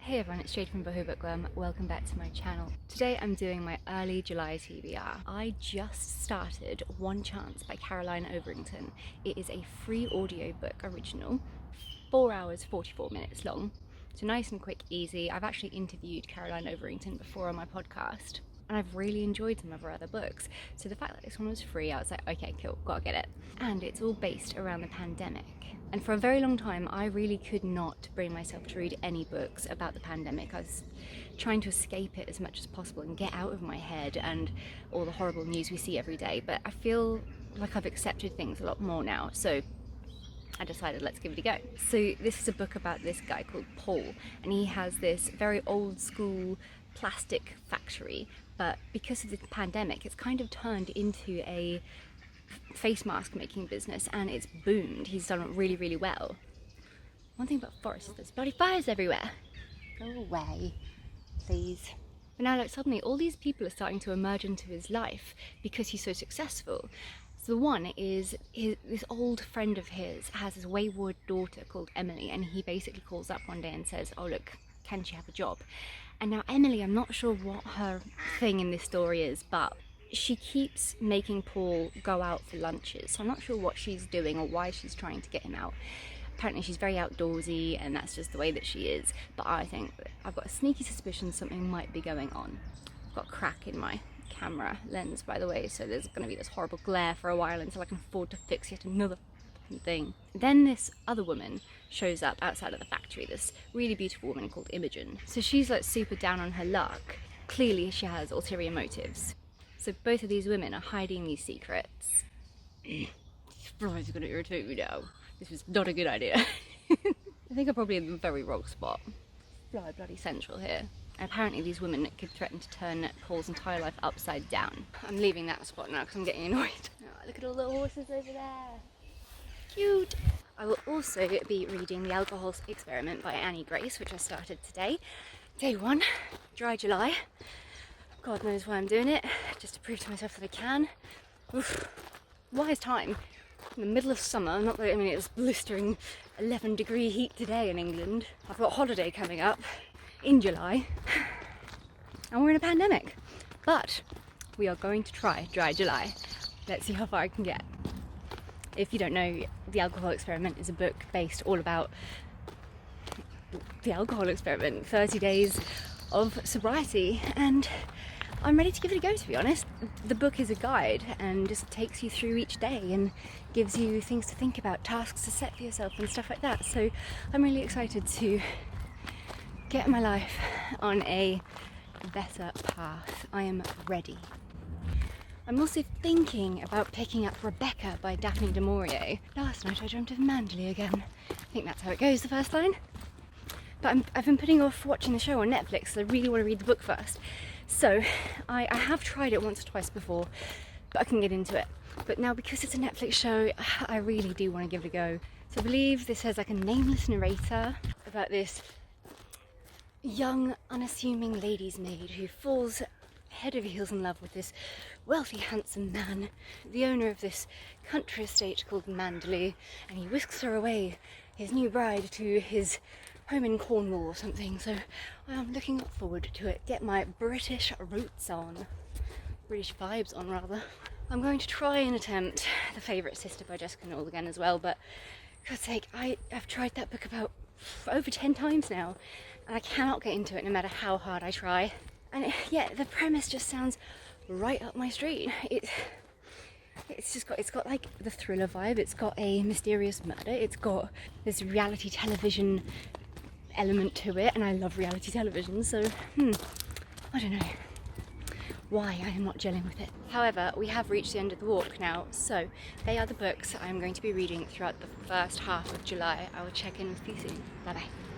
Hey everyone, it's Jade from Boho Bookworm. Welcome back to my channel. Today I'm doing my early July TBR. I just started One Chance by Caroline Overington. It is a free audiobook original, 4 hours 44 minutes long. So nice and quick, easy. I've actually interviewed Caroline Overington before on my podcast and I've really enjoyed some of her other books. So the fact that this one was free, I was like, okay, cool, gotta get it. And it's all based around the pandemic. And for a very long time, I really could not bring myself to read any books about the pandemic. I was trying to escape it as much as possible and get out of my head and all the horrible news we see every day. But I feel like I've accepted things a lot more now. So I decided, let's give it a go. So this is a book about this guy called Paul, and he has this very old school plastic factory, but because of the pandemic, it's kind of turned into a face mask making business and it's boomed. He's done it really, really well. One thing about forests is there's bloody fires everywhere. Go away, please. But now, like, suddenly all these people are starting to emerge into his life because he's so successful. So the one is this old friend of his has this wayward daughter called Emily, and he basically calls up one day and says, oh look, can she have a job? And now Emily, I'm not sure what her thing in this story is, but she keeps making Paul go out for lunches. So I'm not sure what she's doing or why she's trying to get him out. Apparently she's very outdoorsy and that's just the way that she is. But I think I've got a sneaky suspicion something might be going on. I've got a crack in my camera lens, by the way, so there's going to be this horrible glare for a while until I can afford to fix yet another thing. Then this other woman shows up outside of the factory, this really beautiful woman called Imogen. So she's like super down on her luck. Clearly she has ulterior motives. So both of these women are hiding these secrets. Flies are going to irritate me now. This was not a good idea. I think I'm probably in the very wrong spot. Fly bloody central here. And apparently these women could threaten to turn Paul's entire life upside down. I'm leaving that spot now because I'm getting annoyed. Oh, look at all the horses over there. Cute. I will also be reading The Alcohol Experiment by Annie Grace, which I started today. Day 1, dry July. God knows why I'm doing it, just to prove to myself that I can. Oof. Wise time. In the middle of summer, not that, I mean, it's blistering 11-degree heat today in England. I've got a holiday coming up in July, and we're in a pandemic. But we are going to try dry July. Let's see how far I can get. If you don't know, The Alcohol Experiment is a book based all about the alcohol experiment, 30 days of sobriety, and I'm ready to give it a go, to be honest. The book is a guide and just takes you through each day and gives you things to think about, tasks to set for yourself and stuff like that. So I'm really excited to get my life on a better path. I am ready. I'm also thinking about picking up Rebecca by Daphne de Maurier. Last night I dreamt of Manderley again. I think that's how it goes, the first line. But I've been putting off watching the show on Netflix, so I really want to read the book first. So I have tried it once or twice before, but I couldn't get into it. But now, because it's a Netflix show, I really do want to give it a go. So I believe this has like a nameless narrator about this young, unassuming lady's maid who falls head over heels in love with this wealthy, handsome man, the owner of this country estate called Manderley, and he whisks her away, his new bride, to his home in Cornwall or something. So I am looking forward to it. Get my British roots on. British vibes on, rather. I'm going to try and attempt The Favourite Sister by Jessica Knoll again as well, but for God's sake, I've tried that book about over 10 times now, and I cannot get into it no matter how hard I try. And yeah, the premise just sounds right up my street. It's got like the thriller vibe, it's got a mysterious murder, it's got this reality television element to it, and I love reality television, so I don't know why I am not gelling with it. However, we have reached the end of the walk now, so they are the books I'm going to be reading throughout the first half of July. I will check in with you soon. Bye bye.